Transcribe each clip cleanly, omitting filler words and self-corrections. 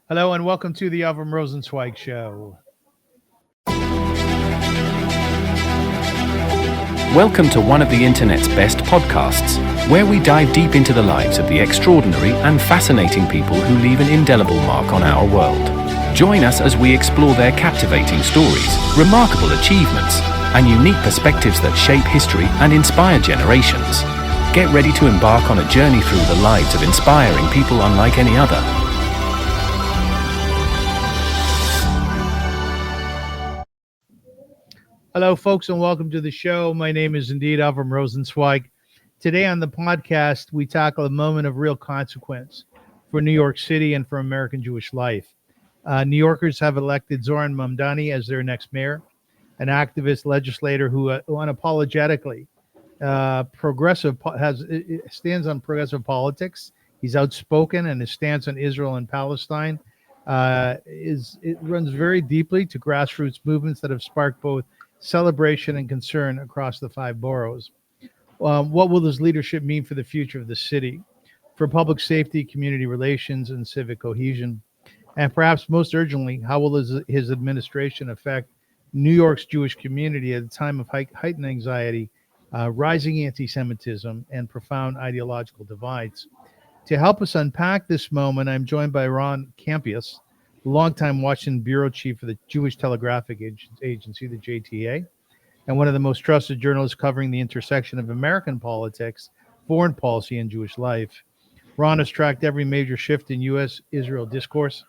Hello and welcome to the AVRUM ROSENSWEIG Show. Welcome to one of the internet's best podcasts, where we dive deep into the lives of the extraordinary and fascinating people who leave an indelible mark on our world. Join us as we explore their captivating stories, remarkable achievements, and unique perspectives that shape history and inspire generations. Get ready to embark on a journey through the lives of inspiring people unlike any other. Hello, folks, and welcome to the show. My name is indeed AVRUM ROSENSWEIG. Today on the podcast, we tackle a moment of real consequence for New York City and for American Jewish life. New Yorkers have elected Zohran Mamdani as their next mayor, an activist-legislator who unapologetically stands on progressive politics. He's outspoken, and his stance on Israel and Palestine runs very deeply to grassroots movements that have sparked both celebration and concern across the five boroughs. What will his leadership mean for the future of the city, for public safety, community relations, and civic cohesion? And perhaps most urgently, how will his administration affect New York's Jewish community at a time of heightened anxiety, rising antisemitism, and profound ideological divides? To help us unpack this moment, I'm joined by Ron Kampeas, longtime Washington bureau chief for the Jewish Telegraphic Agency, the JTA, and one of the most trusted journalists covering the intersection of American politics, foreign policy, and Jewish life. Ron has tracked every major shift in U.S.-Israel discourse,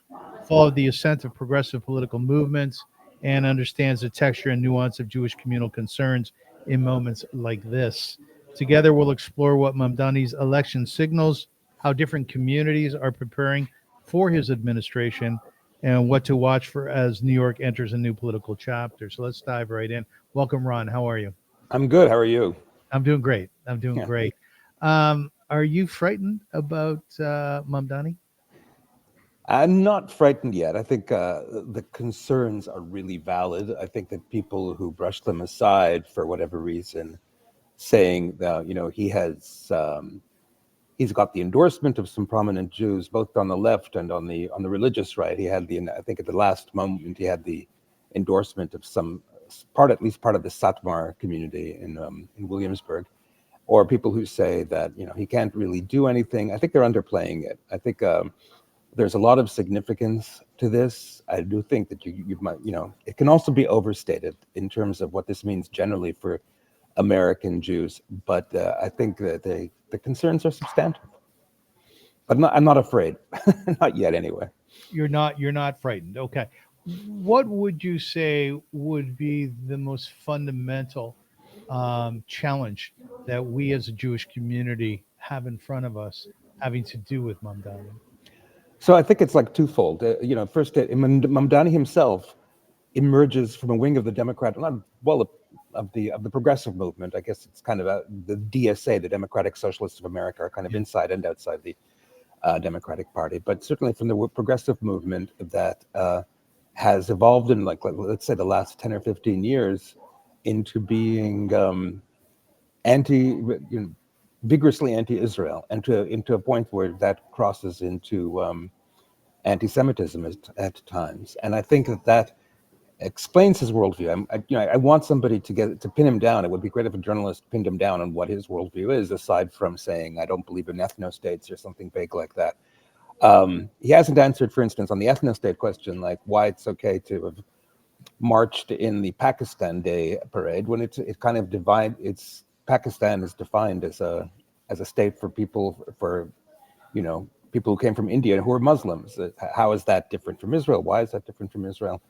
followed the ascent of progressive political movements, and understands the texture and nuance of Jewish communal concerns in moments like this. Together, we'll explore what Mamdani's election signals, how different communities are preparing for his administration, and what to watch for as New York enters a new political chapter. So let's dive right in. Welcome, Ron. How are you? I'm good. How are you? I'm doing great. Great. Are you frightened about Mamdani? I'm not frightened yet. I think the concerns are really valid. I think that people who brush them aside for whatever reason, saying that he's got the endorsement of some prominent Jews, both on the left and on the religious right. He had I think at the last moment, he had the endorsement of at least part of the Satmar community in Williamsburg, or people who say that he can't really do anything. I think they're underplaying it. I think there's a lot of significance to this. I do think that you might it can also be overstated in terms of what this means generally for American Jews, but I think that the concerns are substantive. But I'm not afraid, not yet anyway. You're not frightened. Okay. What would you say would be the most fundamental challenge that we as a Jewish community have in front of us having to do with Mamdani? So I think it's like twofold. First, Mamdani himself emerges from a wing of the of the progressive movement. I guess it's kind of the DSA, the Democratic Socialists of America, are kind of inside and outside the Democratic Party, but certainly from the progressive movement that has evolved in let's say the last 10 or 15 years into being vigorously anti-Israel, and into a point where that crosses into anti-Semitism at times. And I think that explains his worldview. I want somebody to pin him down. It would be great if a journalist pinned him down on what his worldview is, aside from saying, I don't believe in ethno-states or something vague like that. He hasn't answered, for instance, on the ethno-state question, like why it's okay to have marched in the Pakistan Day parade when it kind of Pakistan is defined as a state for people who came from India and who are Muslims. How is that different from Israel? Why is that different from Israel?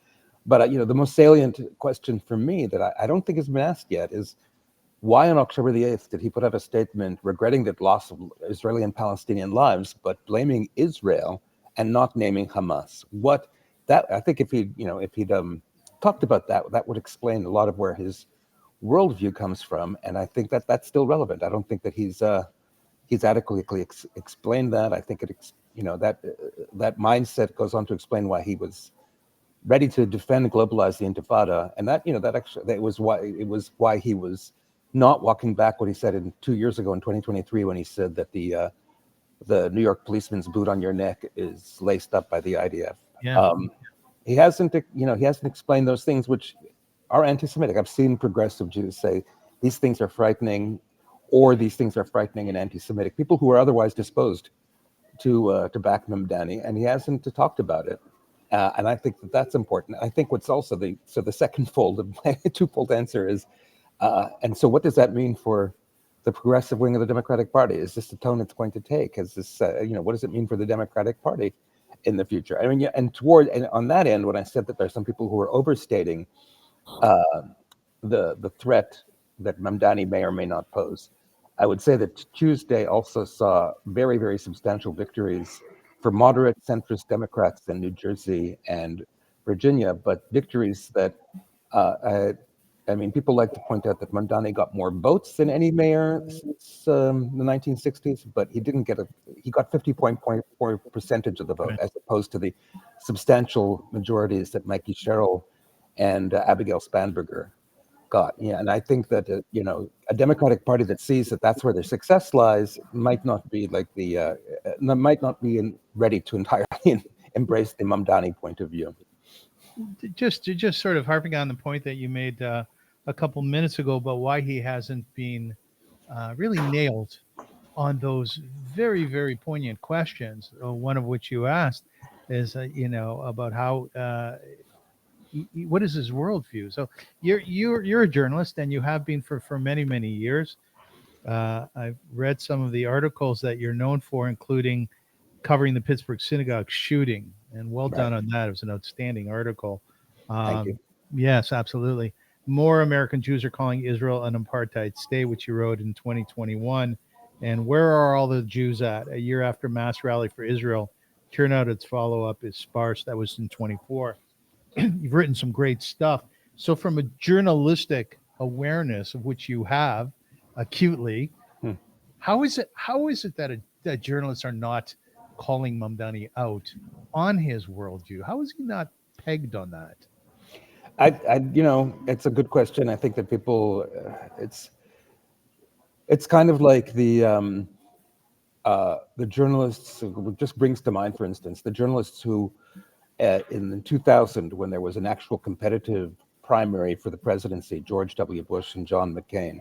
But the most salient question for me that I don't think has been asked yet is why on October the 8th did he put out a statement regretting the loss of Israeli and Palestinian lives, but blaming Israel and not naming Hamas? I think if he'd talked about that, that would explain a lot of where his worldview comes from, and I think that that's still relevant. I don't think that he's adequately explained that. I think that mindset goes on to explain why he was ready to defend and globalize the Intifada, and that was why he was not walking back what he said 2 years ago in 2023 when he said that the the New York policeman's boot on your neck is laced up by the IDF. Yeah. He hasn't explained those things which are anti-Semitic. I've seen progressive Jews say these things are frightening, or these things are frightening and anti-Semitic. People who are otherwise disposed to back Mamdani, and he hasn't talked about it. And I think that that's important. I think what's also the second fold of my twofold answer is, and so what does that mean for the progressive wing of the Democratic Party? Is this the tone it's going to take? Is this, what does it mean for the Democratic Party in the future? I mean, yeah, and on that end, when I said that there's some people who are overstating the threat that Mamdani may or may not pose, I would say that Tuesday also saw very, very substantial victories for moderate centrist Democrats in New Jersey and Virginia, but victories that, I mean, people like to point out that Mandani got more votes than any mayor since the 1960s, but he got 50.4% of the vote, as opposed to the substantial majorities that Mikey Sherrill and Abigail Spanberger got. Yeah, and I think that a Democratic Party that sees that that's where their success lies might not be ready to entirely embrace the Mamdani point of view. Just sort of harping on the point that you made a couple minutes ago about why he hasn't been really nailed on those very, very poignant questions. One of which you asked is, about how. What is his worldview? So you're a journalist, and you have been for many, many years. I've read some of the articles that you're known for, including covering the Pittsburgh synagogue shooting, and well done on that. It was an outstanding article. Thank you. Yes, absolutely. More American Jews are calling Israel an apartheid state, which you wrote in 2021. And where are all the Jews at? A year after mass rally for Israel, turnout its follow-up is sparse. That was in 24. You've written some great stuff. So from a journalistic awareness, of which you have acutely, how is it that journalists are not calling Mamdani out on his worldview? How is he not pegged on that? It's a good question. I think that people, it's kind of like the journalists. It just brings to mind, for instance, the journalists who, in 2000, when there was an actual competitive primary for the presidency, George W. Bush and John McCain,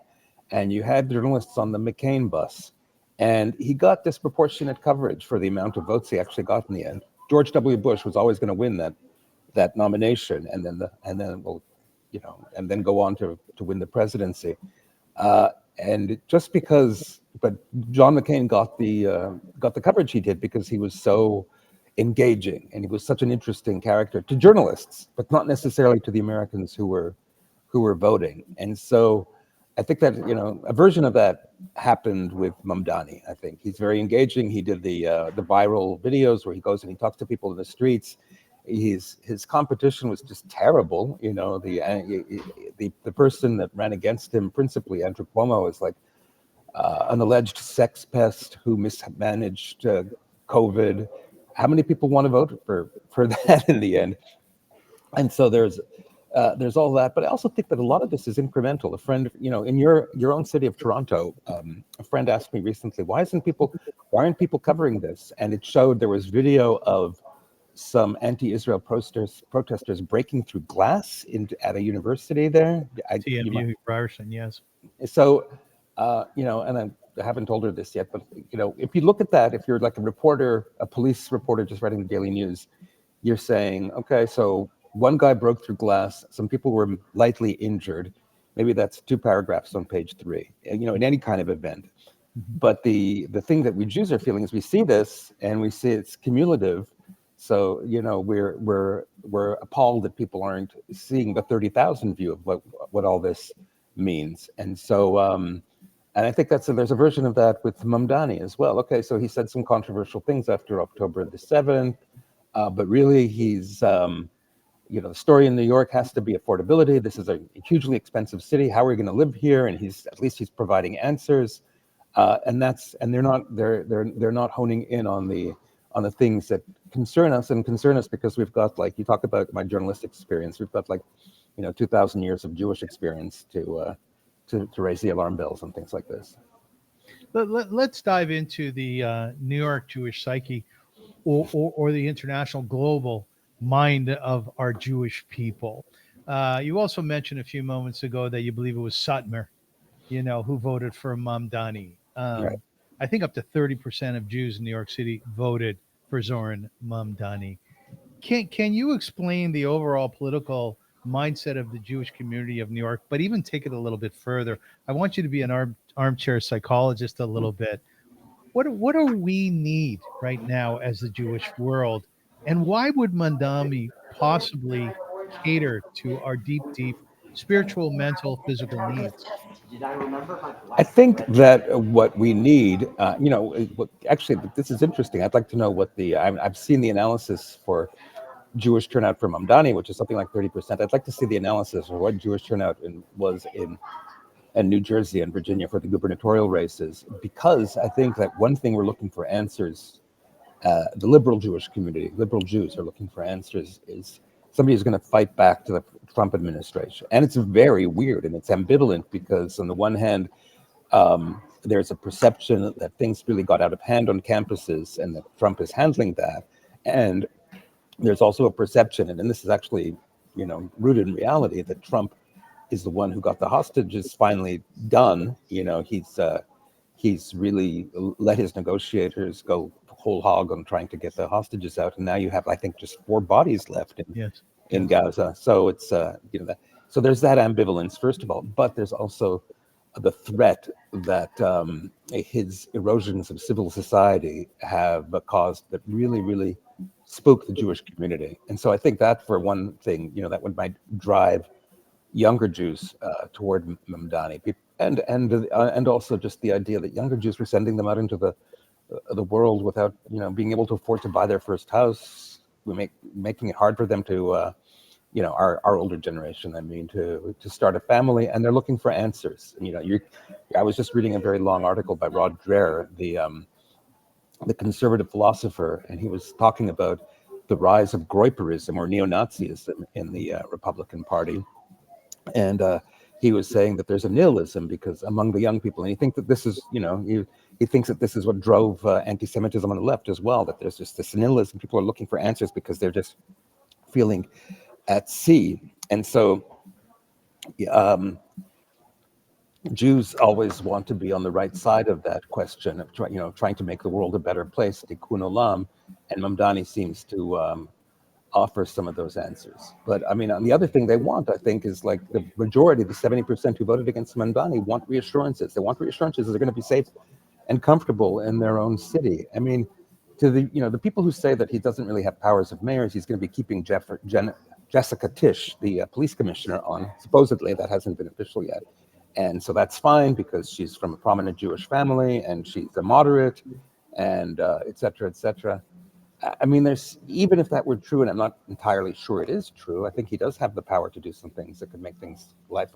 and you had journalists on the McCain bus, and he got disproportionate coverage for the amount of votes he actually got in the end. George W. Bush was always going to win that nomination, and then go on to win the presidency. And just because, but John McCain got the coverage he did because he was so engaging, and he was such an interesting character to journalists, but not necessarily to the Americans who were voting. And so I think that a version of that happened with Mamdani. I think he's very engaging. He did the viral videos where he goes and he talks to people in the streets. His competition was just terrible. The person that ran against him, principally Andrew Cuomo, is like an alleged sex pest who mismanaged COVID. How many people want to vote for that in the end? And so there's all that, but I also think that a lot of this is incremental. A friend, in your own city of Toronto, a friend asked me recently, why aren't people covering this? And it showed there was video of some anti-Israel protesters breaking through glass at a university there. TMU Ryerson, yes. So, and I haven't told her this yet, but if you look at that, if you're like a police reporter just writing the Daily News, you're saying, okay, so one guy broke through glass, some people were lightly injured. Maybe that's 2 paragraphs on page 3, in any kind of event. Mm-hmm. But the thing that we Jews are feeling is we see this and we see it's cumulative. So, we're appalled that people aren't seeing the 30,000 view of what all this means. And so, and I think there's a version of that with Mamdani as well. Okay, so he said some controversial things after October the 7th, but really he's, the story in New York has to be affordability. This is a hugely expensive city. How are we going to live here? And he's providing answers, and they're not honing in on the things that concern us because we've got, like you talk about my journalistic experience, we've got 2,000 years of Jewish experience to raise the alarm bells and things like this. Let's dive into the New York Jewish psyche, or the international global mind of our Jewish people. You also mentioned a few moments ago that you believe it was Satmar, who voted for Mamdani. Right. I think up to 30% of Jews in New York City voted for Zohran Mamdani. Can you explain the overall political mindset of the Jewish community of New York, but even take it a little bit further? I want you to be an armchair psychologist a little bit. What do we need right now as the Jewish world, and why would Mandani possibly cater to our deep spiritual, mental, physical needs? I think that what we need, actually, this is interesting. I'd like to know what I've seen the analysis for Jewish turnout for Mamdani, which is something like 30%. I'd like to see the analysis of what Jewish turnout was in New Jersey and Virginia for the gubernatorial races, because I think that one thing we're looking for answers, the liberal Jewish community, liberal Jews are looking for answers, is somebody who's going to fight back to the Trump administration. And it's very weird and it's ambivalent because on the one hand, there's a perception that things really got out of hand on campuses and that Trump is handling that. And there's also a perception, and this is actually, rooted in reality, that Trump is the one who got the hostages finally done. He's really let his negotiators go whole hog on trying to get the hostages out, and now you have, I think, just 4 bodies left in Gaza. So it's that. So there's that ambivalence, first of all, but there's also the threat that his erosions of civil society have caused that really spook the Jewish community. And so I think that, for one thing, that might drive younger Jews toward Mamdani, and also just the idea that younger Jews were sending them out into the world without being able to afford to buy their first house. Making it hard for them to our older generation, to start a family, and they're looking for answers. I was just reading a very long article by Rod Dreher, the conservative philosopher, and he was talking about the rise of Groyperism or neo-Nazism in the Republican Party. And he was saying that there's a nihilism because among the young people, and he thinks that this is, he thinks that this is what drove anti-Semitism on the left as well, that there's just this nihilism. People are looking for answers because they're just feeling at sea. And so Jews always want to be on the right side of that question of trying to make the world a better place, tikkun olam, and Mamdani seems to offer some of those answers. But on the other thing they want, I think, is like the majority, the 70% who voted against Mandani, want reassurances. They want reassurances that they're going to be safe and comfortable in their own city. To the people who say that he doesn't really have powers of mayors, he's going to be keeping Jessica Tisch, the police commissioner, on. Supposedly, that hasn't been official yet. And so that's fine because she's from a prominent Jewish family and she's a moderate, and et cetera, et cetera. There's, even if that were true, and I'm not entirely sure it is true, I think he does have the power to do some things that could make life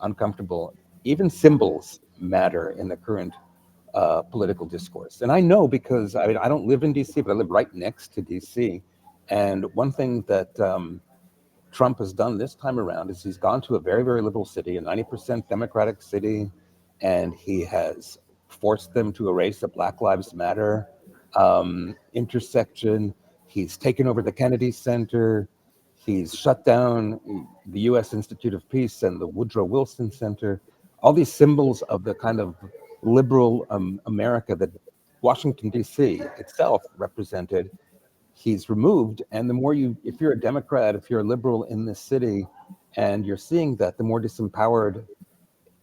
uncomfortable. Even symbols matter in the current political discourse. And I know because I don't live in DC, but I live right next to DC. And one thing that Trump has done this time around is he's gone to a very, very liberal city, a 90% Democratic city, and he has forced them to erase the Black Lives Matter intersection. He's taken over the Kennedy Center. He's shut down the U.S. Institute of Peace and the Woodrow Wilson Center. All these symbols of the kind of liberal America that Washington, D.C. itself represented, he's removed. And the more if you're a Democrat, if you're a liberal in this city, and you're seeing that, the more disempowered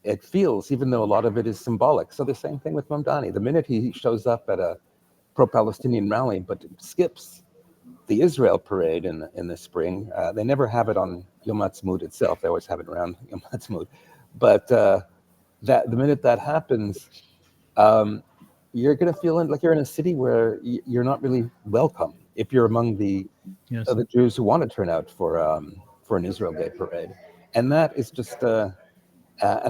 it feels, even though a lot of it is symbolic. So the same thing with Mamdani. The minute he shows up at a pro-Palestinian rally, but skips the Israel parade in the spring. They never have it on Yom Ha'atzmaut itself. They always have it around Yom Ha'atzmaut. But that the minute that happens, you're going to feel like you're in a city where you're not really welcome if you're among the Jews who want to turn out for an Israel Day parade. And that is just, and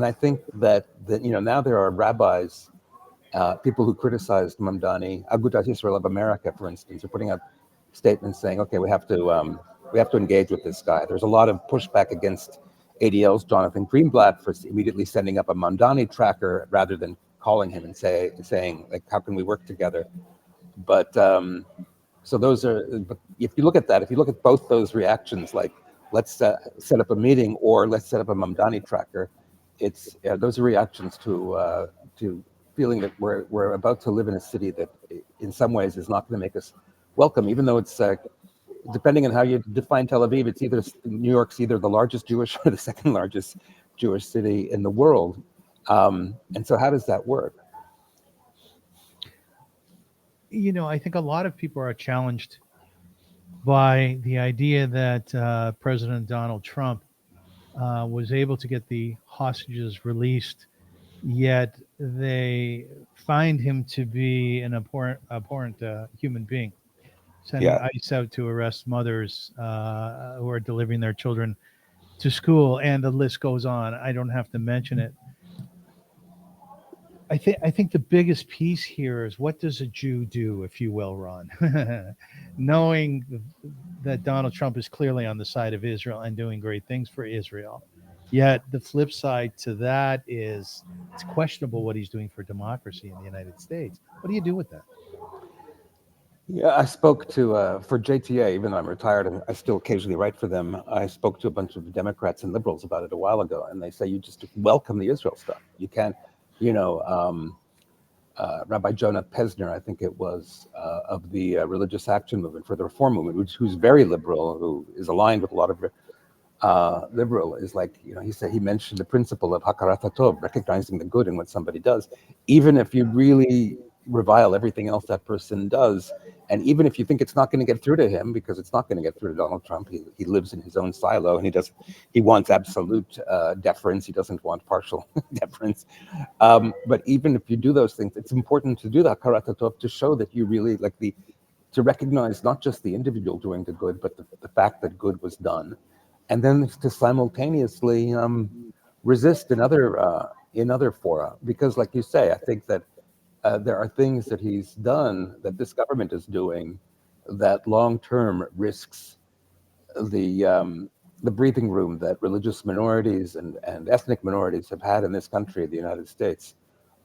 I think that now there are rabbis, people who criticized Mamdani, Agudat Israel of America, for instance, are putting out statements saying, okay, we have to engage with this guy. There's a lot of pushback against ADL's Jonathan Greenblatt for immediately sending up a Mamdani tracker rather than calling him and saying like, how can we work together? But so those are. But if you look at that, if you look at both those reactions, like let's set up a meeting or let's set up a Mamdani tracker, it's those are reactions to feeling that we're about to live in a city that, in some ways, is not going to make us welcome, even though it's. Depending on how you define Tel Aviv, it's either New York's either the largest Jewish or the second largest Jewish city in the world. And so how does that work? I think a lot of people are challenged by the idea that President Donald Trump was able to get the hostages released, yet they find him to be an abhorrent human being, sending ICE out to arrest mothers who are delivering their children to school, and the list goes on. I don't have to mention it. I think the biggest piece here is, what does a Jew do, if you will, Ron? Knowing that Donald Trump is clearly on the side of Israel and doing great things for Israel, yet the flip side to that is it's questionable what he's doing for democracy in the United States. What do you do with that? Yeah, I spoke to, for JTA, even though I'm retired and I still occasionally write for them, I spoke to a bunch of Democrats and liberals about it a while ago, and they say you just welcome the Israel stuff. You can't, Rabbi Jonah Pesner, I think it was, of the Religious Action Movement for the Reform Movement, who's very liberal, who is aligned with a lot of liberal, is like, he mentioned the principle of hakarat hatov, recognizing the good in what somebody does, even if you really revile everything else that person does. And even if you think it's not going to get through to him, because it's not going to get through to Donald Trump, he lives in his own silo, and he wants absolute deference. He doesn't want partial deference. But even if you do those things, it's important to do the hakarat hatov, to show that you really to recognize not just the individual doing the good, but the fact that good was done, and then to simultaneously resist in other fora. Because, like you say, I think that there are things that he's done, that this government is doing, that long-term risks the breathing room that religious minorities and ethnic minorities have had in this country, the United States,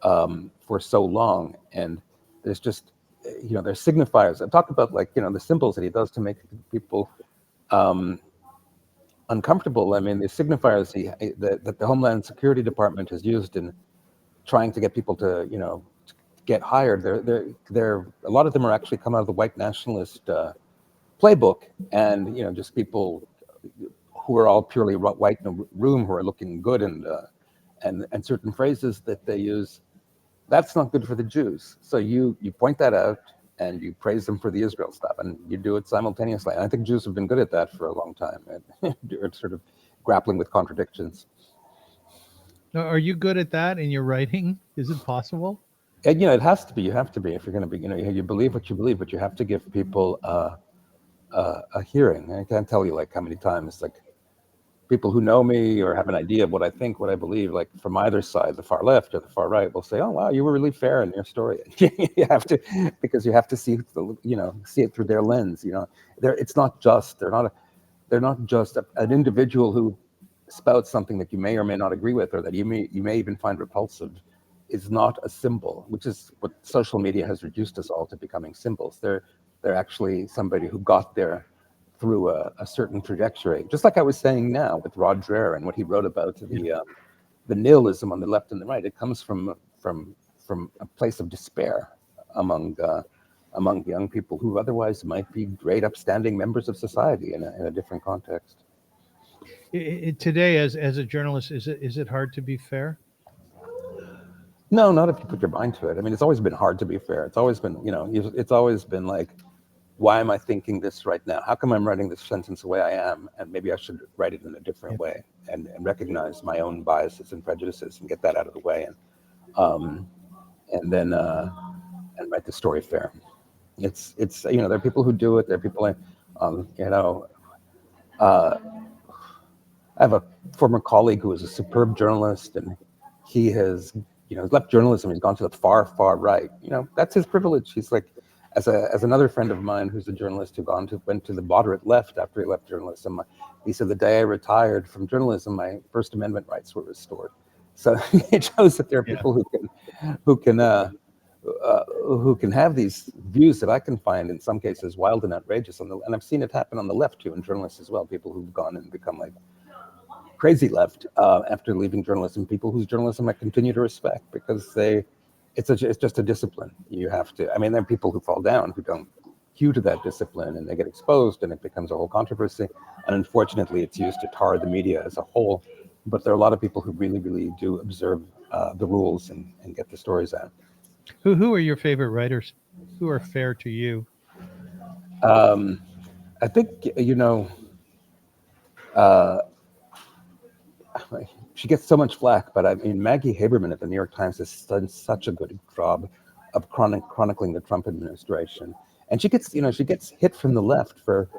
for so long. And there's just, there's signifiers. I talk about the symbols that he does to make people uncomfortable. I mean, the signifiers that the Homeland Security Department has used in trying to get people to, get hired, they're a lot of them are actually come out of the white nationalist playbook, and just people who are all purely white in a room, who are looking good, and certain phrases that they use, that's not good for the Jews. So you point that out and you praise them for the Israel stuff, and you do it simultaneously. And I think Jews have been good at that for a long time, and sort of grappling with contradictions. Now, are you good at that in your writing? Is it possible? And, it has to be. You have to be if you're going to be. You believe what you believe, but you have to give people a hearing. I can't tell you how many times people who know me or have an idea of what I think, what I believe, from either side, the far left or the far right, will say, "Oh, wow, you were really fair in your story." You have to, because you have to see see it through their lens. It's not just they're not just an individual who spouts something that you may or may not agree with, or that you may even find repulsive. Is not a symbol, which is what social media has reduced us all to, becoming symbols. They're actually somebody who got there through a certain trajectory. Just like I was saying now with Rod Dreher and what he wrote about the nihilism on the left and the right. It comes from a place of despair among young people who otherwise might be great, upstanding members of society in a different context. Today, as a journalist, is it hard to be fair? No, not if you put your mind to it. I mean, it's always been hard to be fair. It's always been, it's always been why am I thinking this right now? How come I'm writing this sentence the way I am? And maybe I should write it in a different way, and recognize my own biases and prejudices and get that out of the way, and then write the story fair. It's there are people who do it. There are people I have a former colleague who is a superb journalist, and he has he's left journalism. He's gone to the far right. That's his privilege. He's as another friend of mine who's a journalist who went to the moderate left after he left journalism. He said, the day I retired from journalism, my First Amendment rights were restored. So it shows that there are people who can who can have these views that I can find in some cases wild and outrageous. And I've seen it happen on the left too, in journalists as well. People who've gone and become like crazy left after leaving journalism. People whose journalism I continue to respect because it's just a discipline. You have to. I mean, there are people who fall down who don't hew to that discipline, and they get exposed, and it becomes a whole controversy. And unfortunately, it's used to tar the media as a whole. But there are a lot of people who really, really do observe the rules and get the stories out. Who are your favorite writers? Who are fair to you? I think, she gets so much flack, but I mean, Maggie Haberman at the New York Times has done such a good job of chronicling the Trump administration. And she gets hit from the left for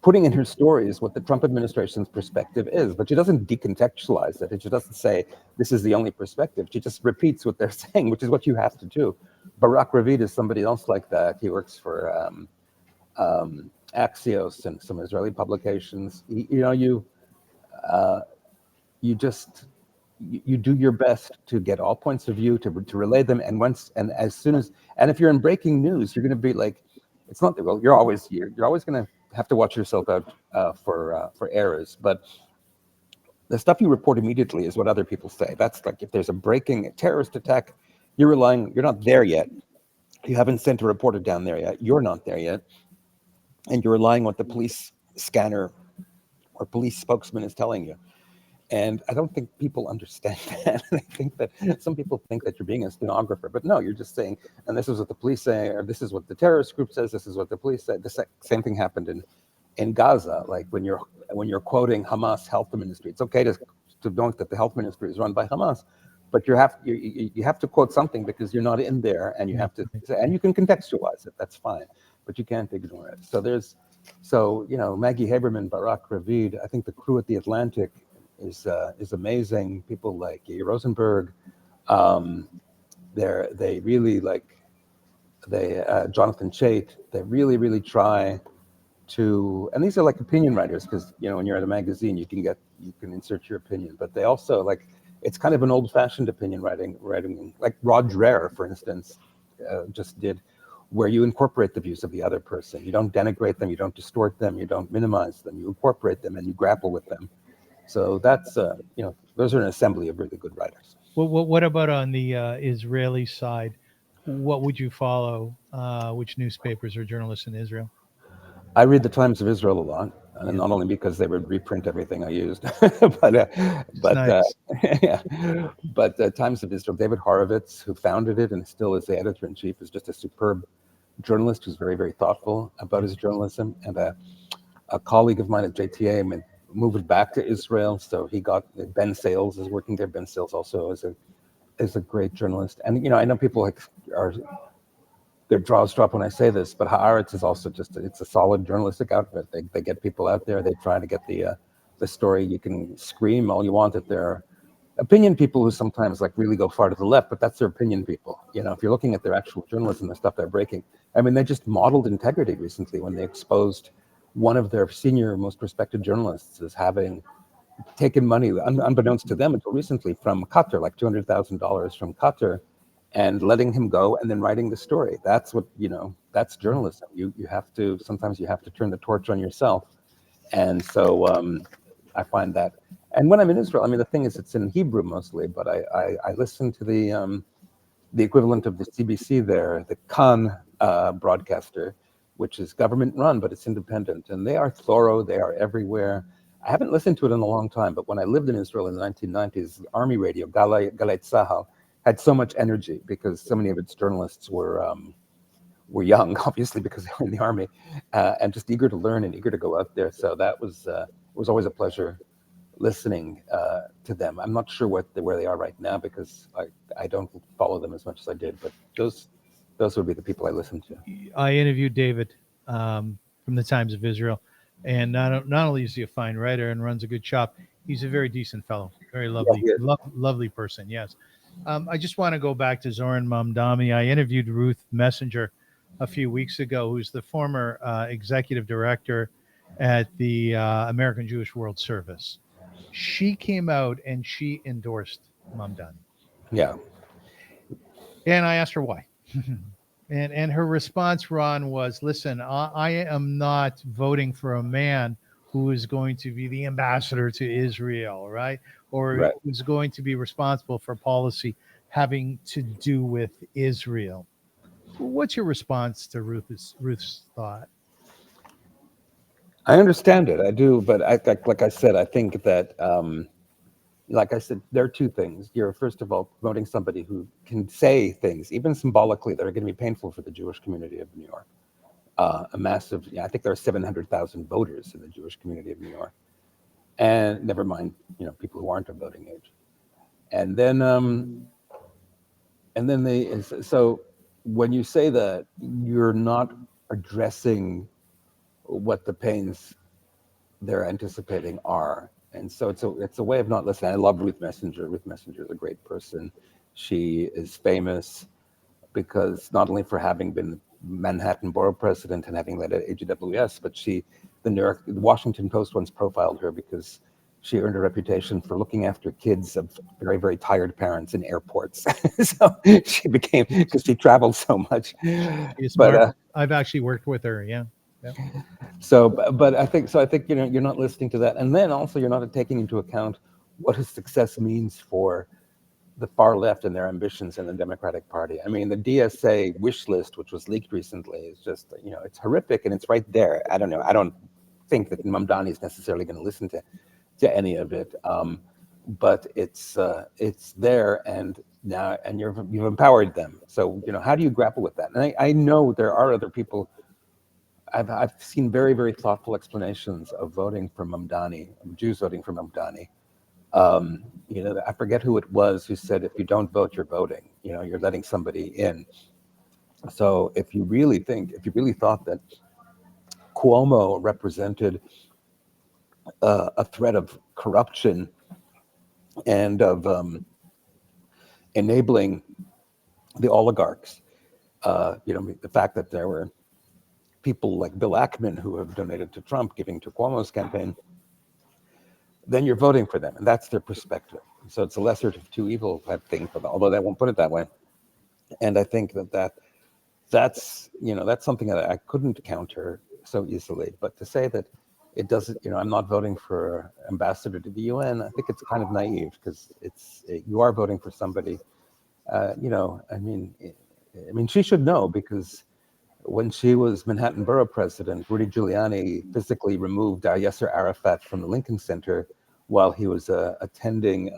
putting in her stories what the Trump administration's perspective is, but she doesn't decontextualize it. And she doesn't say, this is the only perspective. She just repeats what they're saying, which is what you have to do. Barak Ravid is somebody else like that. He works for Axios and some Israeli publications. You do your best to get all points of view, to relay them, and if you're in breaking news, you're going to be like, it's not, well, you're always going to have to watch yourself out for errors, but the stuff you report immediately is what other people say. That's like, if there's a breaking terrorist attack, you're not there yet. You haven't sent a reporter down there yet. You're not there yet, and you're relying on what the police scanner or police spokesman is telling you. And I don't think people understand that. I think that some people think that you're being a stenographer, but no, you're just saying, and this is what the police say, or this is what the terrorist group says, this is what the police say. The same thing happened in Gaza. Like when you're quoting Hamas health ministry, it's okay to note that the health ministry is run by Hamas, but you have to quote something because you're not in there, and you have to, and you can contextualize it. That's fine, but you can't ignore it. So Maggie Haberman, Barak Ravid, I think the crew at the Atlantic is amazing. People like Yair Rosenberg, they really Jonathan Chait. They really, really try to, and these are like opinion writers, because when you're at a magazine, you can insert your opinion, but they also it's kind of an old-fashioned opinion writing, like Rod Dreher, for instance, just did, where you incorporate the views of the other person. You don't denigrate them, you don't distort them, you don't minimize them, you incorporate them and you grapple with them. So that's, those are an assembly of really good writers. Well, what about on the Israeli side? What would you follow? Which newspapers or journalists in Israel? I read the Times of Israel a lot, and not only because they would reprint everything I used, but Nice. Times of Israel. David Horowitz, who founded it and still is the editor-in-chief, is just a superb journalist who's very, very thoughtful about his journalism. And a colleague of mine at JTA moved back to Israel, so he got Ben Sales is working there. Ben Sales also is a great journalist, and I know people their jaws drop when I say this, but Haaretz is also it's a solid journalistic outfit. They get people out there. They try to get the story. You can scream all you want at their opinion people who sometimes really go far to the left, but that's their opinion people. If you're looking at their actual journalism, the stuff they're breaking. I mean, they just modeled integrity recently when they exposed one of their senior, most respected journalists as having taken money, unbeknownst to them until recently, from Qatar, like $200,000 from Qatar, and letting him go and then writing the story. That's what, that's journalism. Sometimes you have to turn the torch on yourself. And so I find that. And when I'm in Israel, I mean, the thing is, it's in Hebrew mostly, but I listen to the equivalent of the CBC there, the Khan broadcaster, which is government run, but it's independent. And they are thorough, they are everywhere. I haven't listened to it in a long time, but when I lived in Israel in the 1990s, the army radio, Galei Tzahal, had so much energy because so many of its journalists were young, obviously, because they were in the army, and just eager to learn and eager to go out there. So that was always a pleasure listening to them. I'm not sure where they are right now because I don't follow them as much as I did, but those would be the people I listen to. I interviewed David from the Times of Israel, and not only is he a fine writer and runs a good shop, he's a very decent fellow, very lovely, lovely person. Yes. I just want to go back to Zohran Mamdani. I interviewed Ruth Messenger a few weeks ago, who's the former executive director at the American Jewish World Service. She came out and she endorsed Mamdani. Yeah. And I asked her why. And her response, Ron, was, listen, I am not voting for a man who is going to be the ambassador to Israel, right? Or Right. who's going to be responsible for policy having to do with Israel. What's your response to Ruth's thought? I understand it. I do, but like I said, I think that like I said, there are two things. You're first of all promoting somebody who can say things, even symbolically, that are going to be painful for the Jewish community of New York. A massive, I think there are 700,000 voters in the Jewish community of New York, and never mind, people who aren't of voting age. And then, so when you say that, you're not addressing what the pains they're anticipating are. And so it's a way of not listening. I love Ruth Messenger. Ruth Messenger is a great person. She is famous because not only for having been Manhattan borough president and having led AGWS, but the Washington Post once profiled her because she earned a reputation for looking after kids of very, very tired parents in airports. So she became, because she traveled so much. She's But smart. I've actually worked with her. Yeah. Yeah. So, but I think so. I think you're not listening to that, and then also you're not taking into account what his success means for the far left and their ambitions in the Democratic Party. I mean, the DSA wish list, which was leaked recently, is just it's horrific, and it's right there. I don't know. I don't think that Mamdani is necessarily going to listen to any of it, but it's there, and now you've empowered them. So how do you grapple with that? And I know there are other people. I've seen very, very thoughtful explanations of voting for Mamdani, Jews voting for Mamdani. I forget who it was who said, if you don't vote, you're voting. You're letting somebody in. So if you really thought that Cuomo represented a threat of corruption and of enabling the oligarchs, the fact that there were people like Bill Ackman who have donated to Trump, giving to Cuomo's campaign, then you're voting for them, and that's their perspective. So it's a lesser of two evil type thing, although they won't put it that way. And I think that's something that I couldn't counter so easily. But to say that it doesn't, I'm not voting for ambassador to the UN, I think it's kind of naive because you are voting for somebody. I mean, she should know because when she was Manhattan borough president, Rudy Giuliani physically removed Yasser Arafat from the Lincoln Center while he was attending,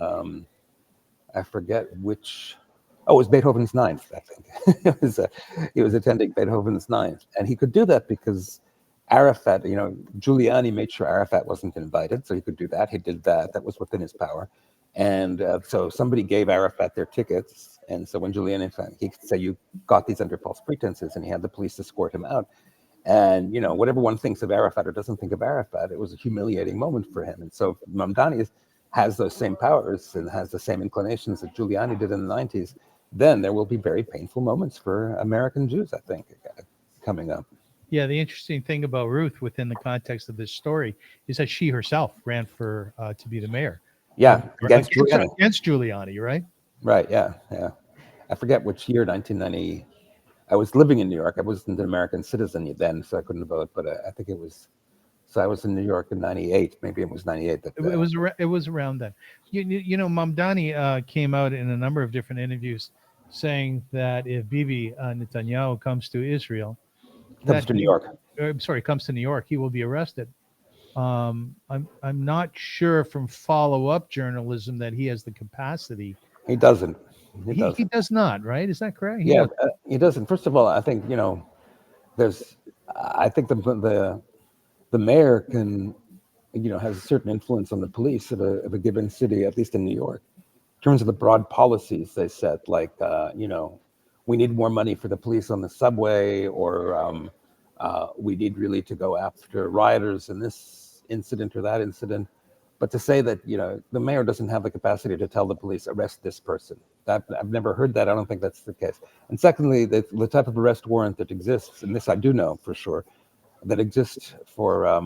I forget which, it was Beethoven's Ninth, I think. He was attending Beethoven's Ninth. And he could do that because Arafat, Giuliani made sure Arafat wasn't invited, so he could do that. He did that. That was within his power. And so somebody gave Arafat their tickets. And so when Giuliani found, he could say, you got these under false pretenses, and he had the police escort him out. And, whatever one thinks of Arafat or doesn't think of Arafat, it was a humiliating moment for him. And so Mamdani has those same powers and has the same inclinations that Giuliani did in the 90s. Then there will be very painful moments for American Jews, I think, coming up. Yeah, the interesting thing about Ruth within the context of this story is that she herself ran for to be the mayor. Yeah, against Giuliani. Against Giuliani, right? Right, yeah. I forget which year, 1990. I was living in New York. I wasn't an American citizen then, so I couldn't vote. But I think it was. So I was in New York in '98. Maybe it was '98. It was around then. Mamdani came out in a number of different interviews saying that if Bibi Netanyahu comes to Israel, comes to New York. Comes to New York, he will be arrested. I'm not sure from follow-up journalism that he has the capacity. He doesn't. He does not, right? Is that correct? He doesn't. First of all, I think I think the mayor can has a certain influence on the police of a given city, at least in New York, in terms of the broad policies they set, like we need more money for the police on the subway, or we need really to go after rioters in this incident or that incident. But to say that the mayor doesn't have the capacity to tell the police arrest this person, that I've never heard that. I don't think that's the case. And secondly, the type of arrest warrant that exists, and this I do know for sure, that exists for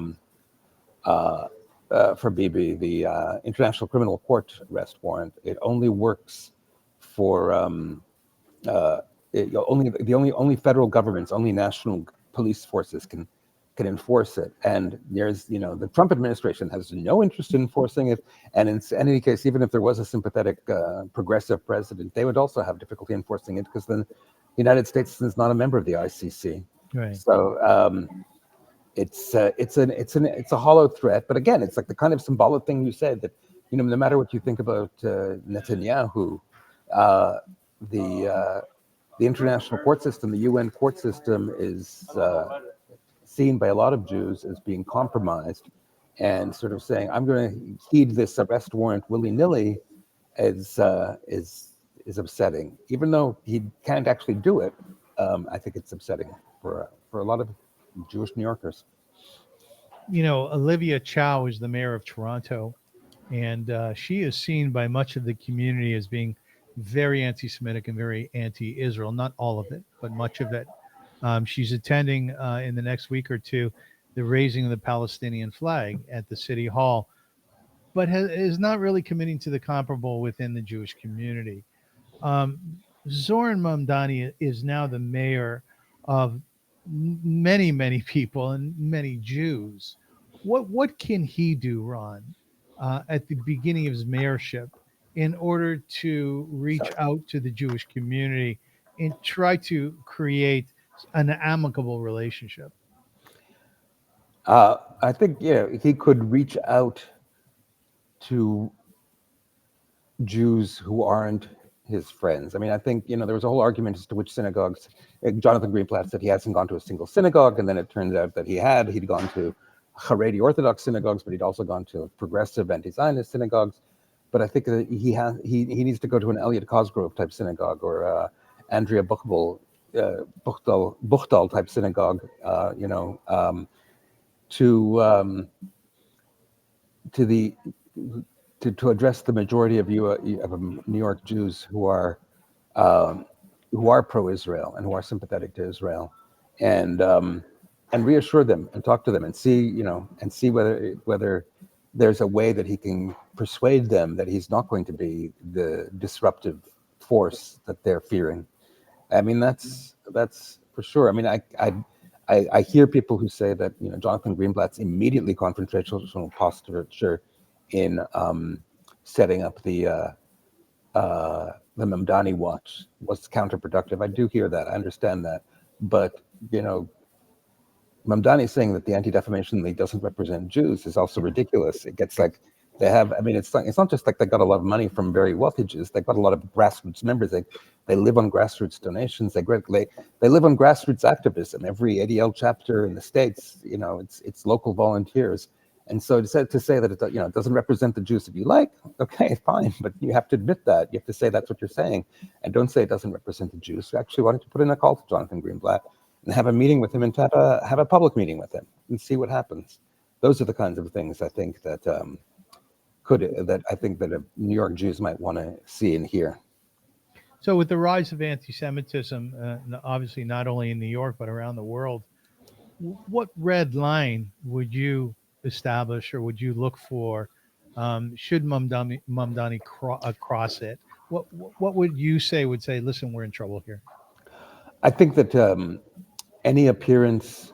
Bibi, the International Criminal Court arrest warrant, it only works for uh, only federal governments, only national police forces can enforce it. And there's, the Trump administration has no interest in enforcing it. And in any case, even if there was a sympathetic progressive president, they would also have difficulty enforcing it because then the United States is not a member of the ICC. Right. So it's a hollow threat. But again, it's like the kind of symbolic thing you said that, no matter what you think about Netanyahu, the international court system, the UN court system, is seen by a lot of Jews as being compromised, and sort of saying, "I'm going to heed this arrest warrant willy-nilly," is upsetting. Even though he can't actually do it, I think it's upsetting for a lot of Jewish New Yorkers. Olivia Chow is the mayor of Toronto, and she is seen by much of the community as being very anti-Semitic and very anti-Israel. Not all of it, but much of it. She's attending in the next week or two the raising of the Palestinian flag at the city hall, but is not really committing to the comparable within the Jewish community. Zohran Mamdani is now the mayor of many, many people and many Jews. What can he do, Ron, at the beginning of his mayorship in order to reach out to the Jewish community and try to create an amicable relationship? I think he could reach out to Jews who aren't his friends. I mean, I think there was a whole argument as to which synagogues. Jonathan Greenblatt said he hasn't gone to a single synagogue, and then it turns out that he had. He'd gone to Haredi Orthodox synagogues, but he'd also gone to progressive anti-Zionist synagogues. But I think that he needs to go to an Elliot Cosgrove type synagogue or Andrea Buchdahl type synagogue. To address the majority of New York Jews who are pro-Israel and who are sympathetic to Israel, and reassure them and talk to them and see whether there's a way that he can persuade them that he's not going to be the disruptive force that they're fearing. I mean, that's for sure. I mean, I hear people who say that Jonathan Greenblatt's immediately confrontational posture in setting up the Mamdani watch was counterproductive. I do hear that. I understand that. But, Mamdani saying that the Anti-Defamation League doesn't represent Jews is also ridiculous. It gets like they have, I mean, it's not just like they got a lot of money from very wealthy Jews. They've got a lot of grassroots members. They live on grassroots donations. They live on grassroots activism. Every ADL chapter in the States, it's local volunteers. And so to say that it doesn't represent the Jews if you like, okay, fine, but you have to admit that. You have to say that's what you're saying, and don't say it doesn't represent the Jews. So actually, why don't you put in a call to Jonathan Greenblatt and have a meeting with him and have a public meeting with him and see what happens. Those are the kinds of things I think that New York Jews might want to see and hear. So with the rise of anti-Semitism, obviously not only in New York but around the world, what red line would you establish or would you look for? Should Mamdani cross it? What would you say would say, listen, we're in trouble here? I think that any appearance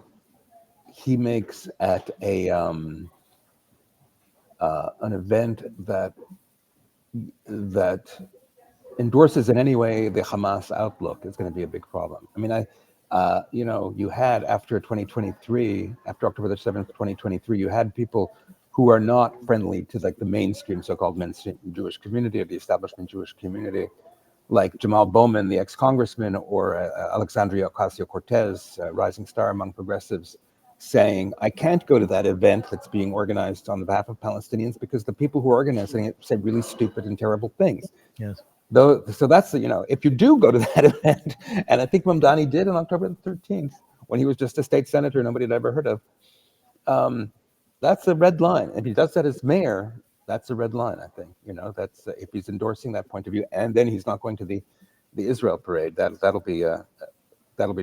he makes at an event that endorses in any way the Hamas outlook is going to be a big problem. I mean, you had after October the 7th, 2023, you had people who are not friendly to like the mainstream, so-called mainstream Jewish community or the establishment Jewish community, like Jamal Bowman, the ex-congressman, or Alexandria Ocasio-Cortez, rising star among progressives, saying, I can't go to that event that's being organized on behalf of Palestinians because the people who are organizing it say really stupid and terrible things. Yes. So that's, if you do go to that event, and I think Mamdani did on October the 13th, when he was just a state senator nobody had ever heard of, that's a red line. If he does that as mayor, that's a red line, I think. That's if he's endorsing that point of view, and then he's not going to the Israel parade, that'll be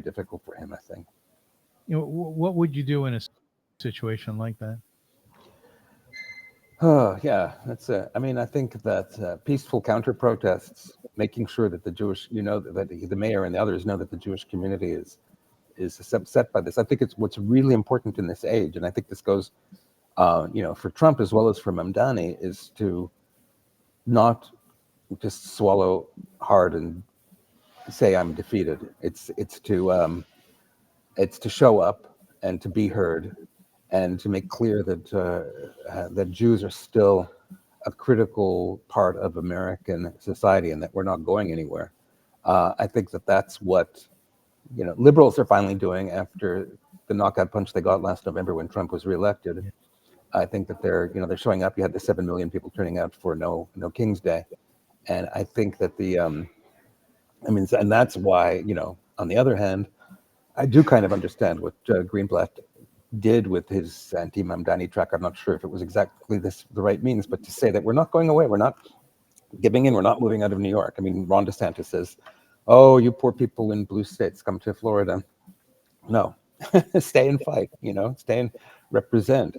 difficult for him, I think. What would you do in a situation like that? Oh, yeah, I mean, I think that peaceful counter protests, making sure that the Jewish, that the mayor and the others know that the Jewish community is upset by this. I think it's what's really important in this age, and I think this goes, for Trump as well as for Mamdani, is to not just swallow hard and say I'm defeated. It's to show up and to be heard, and to make clear that Jews are still a critical part of American society and that we're not going anywhere. I think that's what liberals are finally doing after the knockout punch they got last November when Trump was reelected. Yeah. I think that they're showing up. You had the 7 million people turning out for no King's Day, and I think that and that's why on the other hand, I do kind of understand what Greenblatt did with his anti-Mamdani track. I'm not sure if it was exactly the right means, but to say that we're not going away, we're not giving in, we're not moving out of New York. I mean, Ron DeSantis says, "Oh, you poor people in blue states, come to Florida." No, stay and fight. Stay and represent.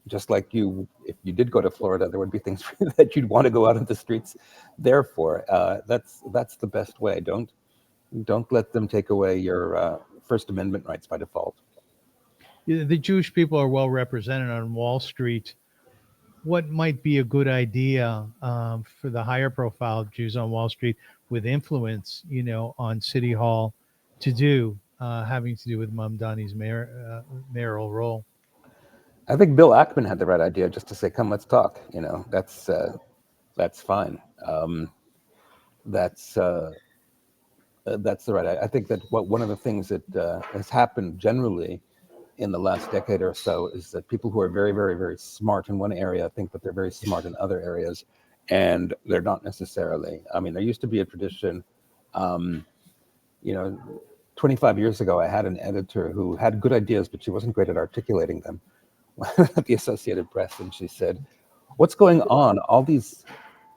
Just like if you did go to Florida, there would be things that you'd want to go out in the streets. Therefore, that's the best way. Don't let them take away your First Amendment rights by default. The Jewish people are well represented on Wall Street. What might be a good idea for the higher profile Jews on Wall Street with influence, on City Hall to do, having to do with Mamdani's mayoral role? I think Bill Ackman had the right idea, just to say, "Come, let's talk." That's fine. That's the right. I think that one of the things that has happened generally in the last decade or so is that people who are very, very, very smart in one area think that they're very smart in other areas, and they're not necessarily. I mean, there used to be a tradition. 25 years ago, I had an editor who had good ideas, but she wasn't great at articulating them at the Associated Press, and she said, "What's going on? All these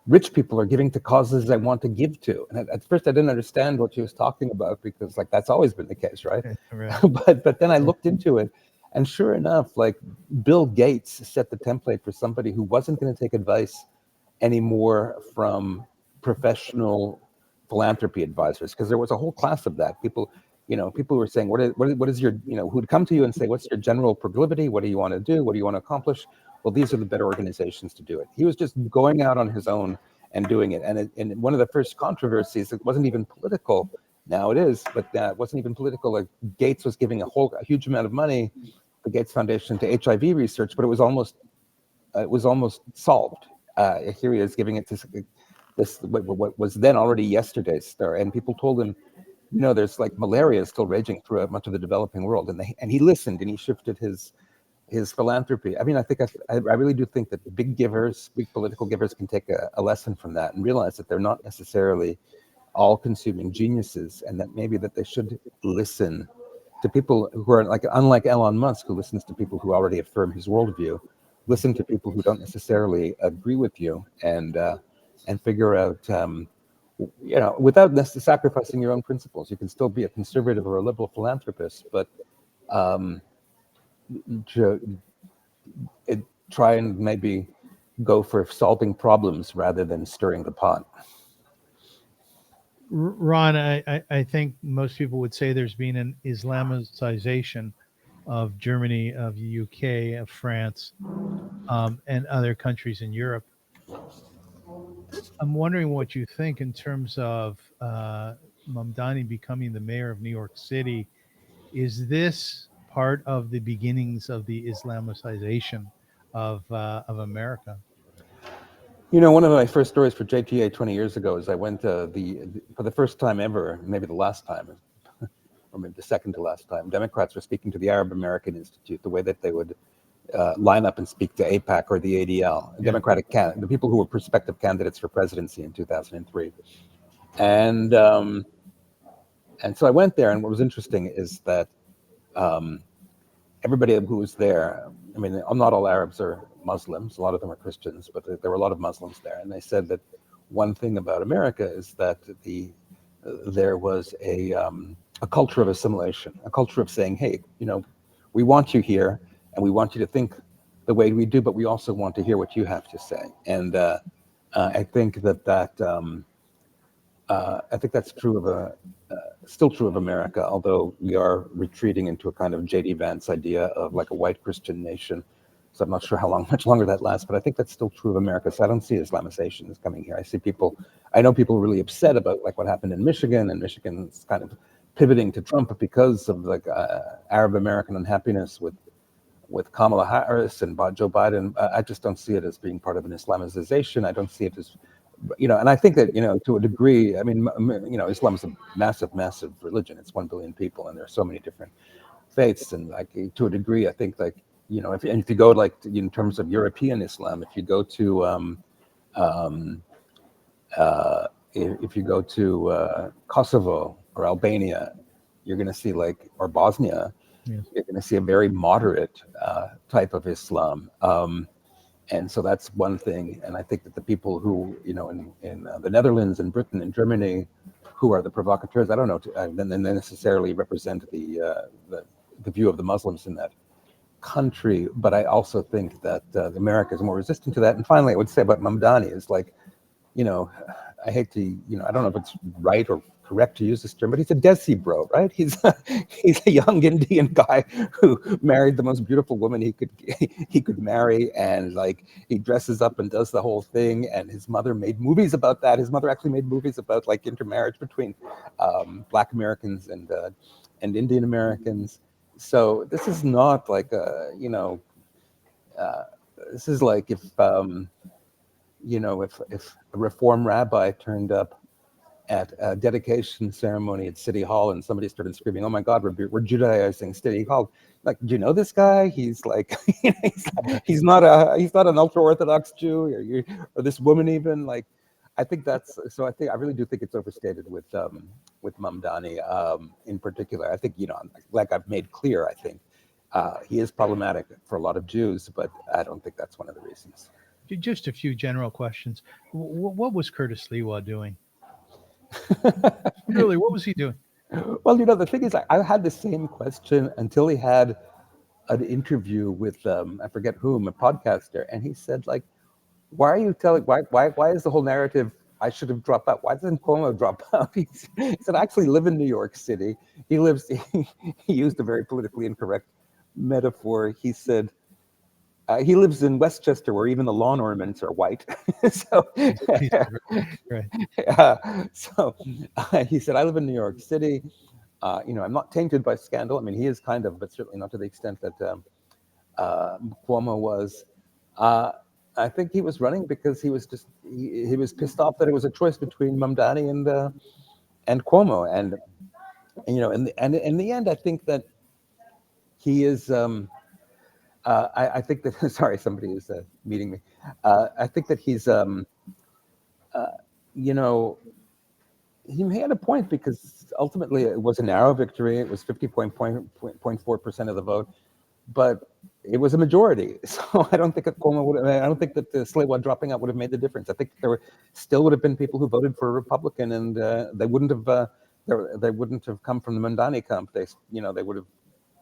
rich people are giving to causes I want to give to." And at first I didn't understand what she was talking about, because that's always been the case, right? Right. but then I looked into it, and sure enough, Bill Gates set the template for somebody who wasn't going to take advice anymore from professional philanthropy advisors, because there was a whole class of that. People were saying, what is your, who'd come to you and say, "What's your general proclivity? What do you want to do? What do you want to accomplish?" Well, these are the better organizations to do it. He was just going out on his own and doing it. And one of the first controversies, it wasn't even political. Now it is, but it wasn't even political. Gates was giving a huge amount of money, the Gates Foundation, to HIV research, but it was almost solved. Here he is giving it to this what was then already yesterday's star, and people told him, there's malaria still raging throughout much of the developing world, and he listened, and he shifted his philanthropy. I mean, I really do think that the big political givers can take a lesson from that and realize that they're not necessarily all-consuming geniuses, and that maybe that they should listen to people who are unlike Elon Musk, who listens to people who already affirm his worldview. Listen to people who don't necessarily agree with you, and figure out, without necessarily sacrificing your own principles. You can still be a conservative or a liberal philanthropist, but try and maybe go for solving problems rather than stirring the pot. Ron, I think most people would say there's been an Islamicization of Germany, of the UK, of France, and other countries in Europe. I'm wondering what you think in terms of Mamdani becoming the mayor of New York City. Is this part of the beginnings of the Islamicization of America? One of my first stories for JTA 20 years ago is I went for the first time ever, maybe the last time, or maybe the second to last time, Democrats were speaking to the Arab American Institute, the way that they would line up and speak to APAC or the ADL, the people who were prospective candidates for presidency in 2003. And so I went there, and what was interesting is that everybody who was there, I mean, not all Arabs are Muslims, a lot of them are Christians, but there were a lot of Muslims there. And they said that one thing about America is that there was a culture of assimilation, a culture of saying, "Hey, we want you here, and we want you to think the way we do, but we also want to hear what you have to say." And I think that I think that's true of still true of America, although we are retreating into a kind of J.D. Vance idea of like a white Christian nation. So I'm not sure much longer that lasts, but I think that's still true of America. So I don't see Islamization is coming here. I know people really upset about like what happened in Michigan, and Michigan's kind of pivoting to Trump because of like Arab American unhappiness with Kamala Harris and Joe Biden. I just don't see it as being part of an Islamicization. I don't see it as, and I think that, to a degree, I mean, Islam is a massive, massive religion. It's 1 billion people, and there are so many different faiths. And like, to a degree, I think like, if you go like in terms of European Islam, if you go to, if you go to Kosovo or Albania, you're going to see like, or Bosnia, Yes. you're going to see a very moderate type of Islam. And so that's one thing. And I think that the people who, in the Netherlands and Britain and Germany, who are the provocateurs, I don't know, then they necessarily represent the view of the Muslims in that country. But I also think that America is more resistant to that. And finally, I would say about Mamdani is like, I hate to, I don't know if it's right or correct to use this term, but he's a Desi bro, right? He's a young Indian guy who married the most beautiful woman he could marry, and like he dresses up and does the whole thing. And his mother made movies about that. His mother actually made movies about like intermarriage between Black Americans and Indian Americans. So this is not like this is like if a Reform rabbi turned up at a dedication ceremony at City Hall and somebody started screaming, "Oh my God, we're Judaizing City Hall!" Like, do you know this guy? He's like, he's not an ultra Orthodox Jew, or this woman even. Like, I think that's so. I really do think it's overstated with Mamdani in particular. I think like I've made clear, I think he is problematic for a lot of Jews, but I don't think that's one of the reasons. Just a few general questions. What was Curtis Lewa doing? Really, what was he doing? Well, the thing is, I had the same question until he had an interview with I forget whom, a podcaster, and he said like, "Why are you telling? Why is the whole narrative I should have dropped out? Why doesn't Cuomo drop out?" He said, "I actually live in New York City." He used a very politically incorrect metaphor. He said. He lives in Westchester, where even the lawn ornaments are white. So, Right. He said, "I live in New York City. I'm not tainted by scandal. I mean, he is kind of, but certainly not to the extent that Cuomo was." I think he was running because he was just he was pissed off that it was a choice between Mamdani and Cuomo, and in the end, I think that he is. I think that sorry, somebody is meeting me. I think that he's he had a point, because ultimately it was a narrow victory. It was 50.4% of the vote, but it was a majority. So I don't think that Cuomo would. I don't think that the Sliwa dropping out would have made the difference. I think still would have been people who voted for a Republican, and they wouldn't have come from the Mandani camp. They would have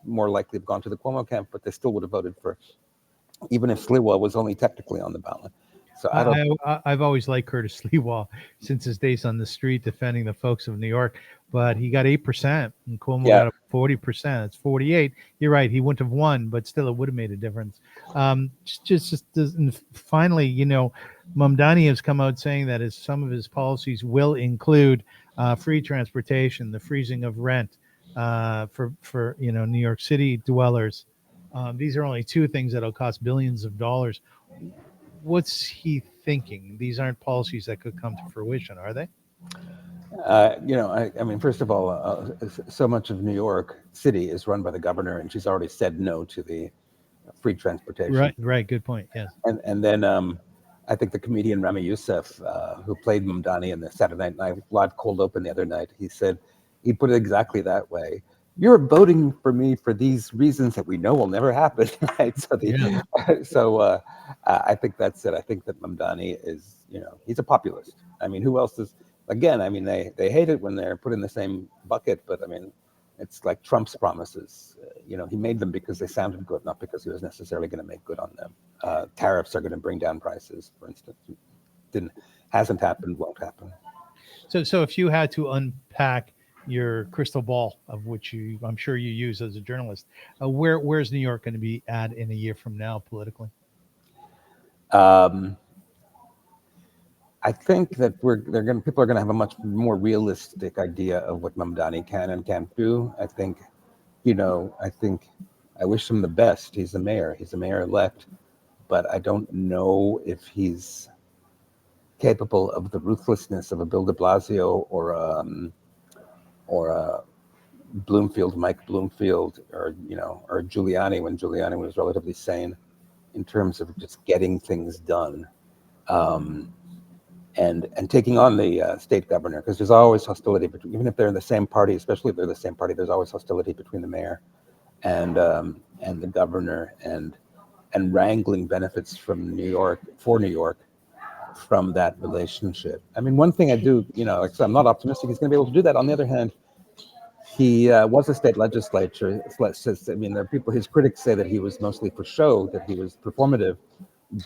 more likely have gone to the Cuomo camp, but they still would have voted for, even if Sliwa was only technically on the ballot. So I've always liked Curtis Lewa since his days on the street defending the folks of New York, but he got 8% and Cuomo got 40%. It's 48. You're right. He wouldn't have won, but still it would have made a difference. Finally, Mamdani has come out saying that some of his policies will include free transportation, the freezing of rent for New York City dwellers. These are only two things that'll cost billions of dollars. What's he thinking? These aren't policies that could come to fruition, are they? I mean, first of all, so much of New York City is run by the governor, and she's already said no to the free transportation. Right. Good point. Yes. And then I think the comedian Rami Youssef, who played Mamdani in the Saturday Night Live cold open the other night, he put it exactly that way. You're voting for me for these reasons that we know will never happen, right? So, I think that's it. I think that Mamdani is, he's a populist. I mean, who else is? Again, I mean, they hate it when they're put in the same bucket, but I mean, it's like Trump's promises. He made them because they sounded good, not because he was necessarily going to make good on them. Tariffs are going to bring down prices, for instance. Hasn't happened, won't happen. So if you had to unpack your crystal ball, of which I'm sure you use as a journalist, where's New York going to be at in a year from now politically? Um, I think that people are gonna have a much more realistic idea of what Mamdani can and can't do. I think, I wish him the best. He's the mayor. He's the mayor elect, but I don't know if he's capable of the ruthlessness of a Bill de Blasio or a Mike Bloomfield, or Giuliani when Giuliani was relatively sane in terms of just getting things done. And taking on the state governor, because there's always hostility between, even if they're in the same party, especially if they're the same party, there's always hostility between the mayor and the governor, and wrangling benefits from New York from that relationship. I mean, one thing I do, I'm not optimistic he's going to be able to do that. On the other hand, he was a state legislature. I mean, there are people, his critics say that he was mostly for show, that he was performative,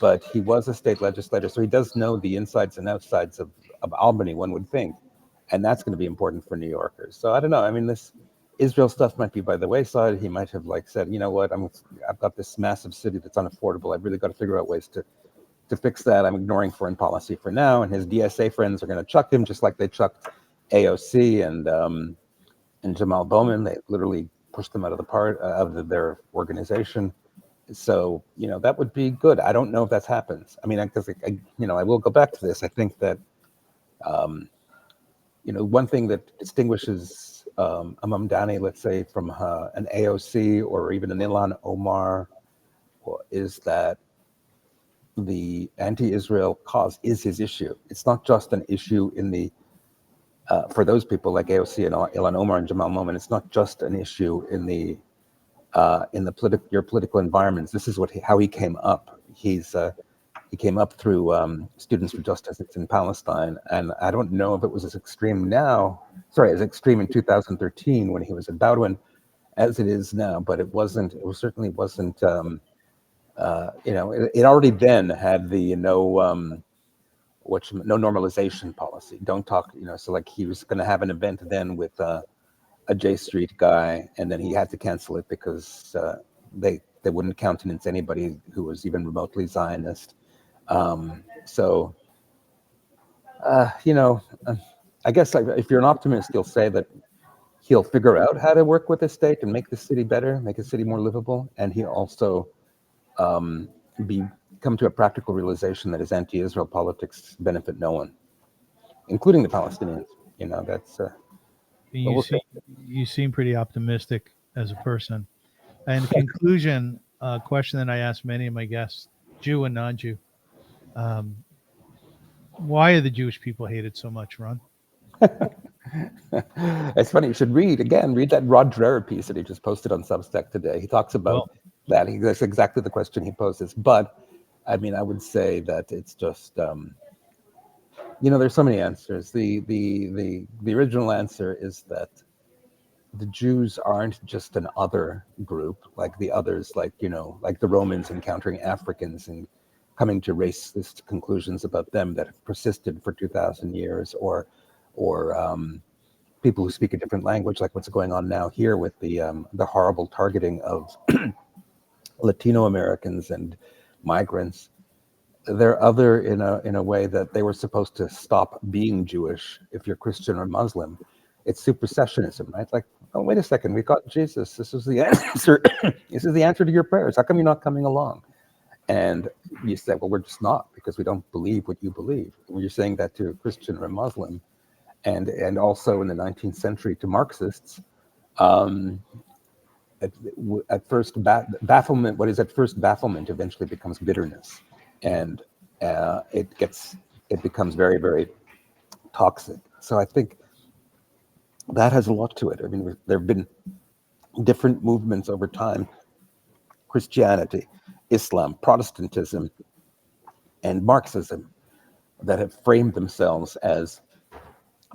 but he was a state legislator, so he does know the insides and outsides of Albany, one would think, and that's going to be important for New Yorkers. So I don't know. I mean, this Israel stuff might be by the wayside. He might have said, you know what, I've got this massive city that's unaffordable. I've really got to figure out ways to fix that. I'm ignoring foreign policy for now, and his DSA friends are going to chuck him just like they chucked AOC and Jamal Bowman. They literally pushed them out of their organization. So, that would be good. I don't know if that happens. I mean, because I will go back to this. I think that, one thing that distinguishes a Mamdani, let's say, from an AOC or even an Ilhan Omar, is that the anti-Israel cause is his issue. It's not just an issue for those people like AOC and Ilhan Omar and Jamal Bowman. It's not just an issue in your political environments. This is how he came up. He came up through Students for Justice in Palestine, and I don't know if it was as extreme as extreme in 2013 when he was at Baldwin as it is now, but it certainly wasn't. It already then had the no normalization policy. Don't talk. So like he was going to have an event then with a J Street guy, and then he had to cancel it because they wouldn't countenance anybody who was even remotely Zionist. I guess if you're an optimist, you'll say that he'll figure out how to work with the state and make the city better, make the city more livable, and he also come to a practical realization that his anti-Israel politics benefit no one, including the Palestinians. That's. You seem pretty optimistic as a person. And in conclusion, a question that I ask many of my guests, Jew and non-Jew, why are the Jewish people hated so much, Ron? It's funny. You should read that Rod Dreher piece that he just posted on Substack today. He talks about that. That's exactly the question he poses. But I mean, I would say that it's just, there's so many answers. The original answer is that the Jews aren't just an other group like the others, like the Romans encountering Africans and coming to racist conclusions about them that have persisted for 2,000 years, or people who speak a different language, like what's going on now here with the horrible targeting of Latino Americans and migrants. They're other in a way that they were supposed to stop being Jewish if you're Christian or Muslim. It's supersessionism, right? Like, oh, wait a second, we got Jesus. This is the answer. This is the answer to your prayers. How come you're not coming along? And you say, well, we're just not, because we don't believe what you believe. When you're saying that to a Christian or a Muslim, and also in the 19th century to Marxists, at first bafflement, what is at first bafflement eventually becomes bitterness, and it becomes very, very toxic. So I think that has a lot to it. I mean, there have been different movements over time: Christianity, Islam, Protestantism, and Marxism, that have framed themselves as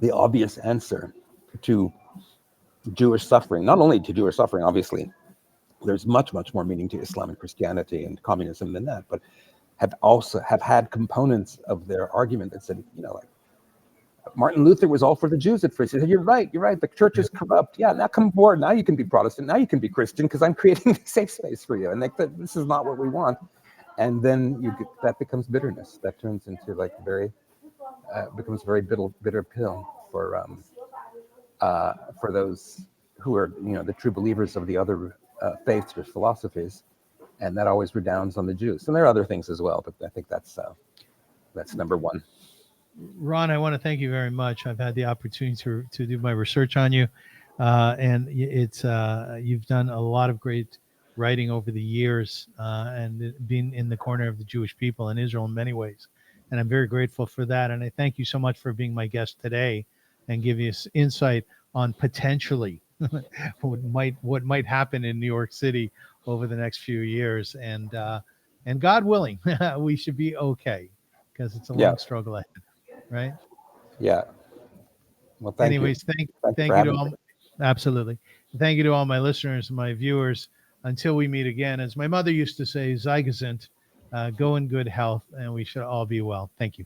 the obvious answer to Jewish suffering. Not only to Jewish suffering, obviously, there's much, much more meaning to Islam and Christianity and communism than that, but have had components of their argument that said, Martin Luther was all for the Jews at first. He said, you're right. The church is corrupt. Yeah, now come aboard. Now you can be Protestant. Now you can be Christian because I'm creating a safe space for you. And like, this is not what we want. And then that becomes bitterness. That turns into like becomes a very bitter pill for those who are, the true believers of the other faiths or philosophies. And that always redounds on the Jews. And there are other things as well, but I think that's number one. Ron, I want to thank you very much. I've had the opportunity to do my research on you, and it's you've done a lot of great writing over the years, and been in the corner of the Jewish people in Israel in many ways, and I'm very grateful for that. And I thank you so much for being my guest today and giving us insight on potentially what might happen in New York City over the next few years, and God willing, we should be okay because it's a long struggle ahead. Right. Yeah. Well, thank you. Thank you to all. Absolutely. Thank you to all my listeners, my viewers. Until we meet again, as my mother used to say, Zeiggesund, go in good health, and we should all be well. Thank you.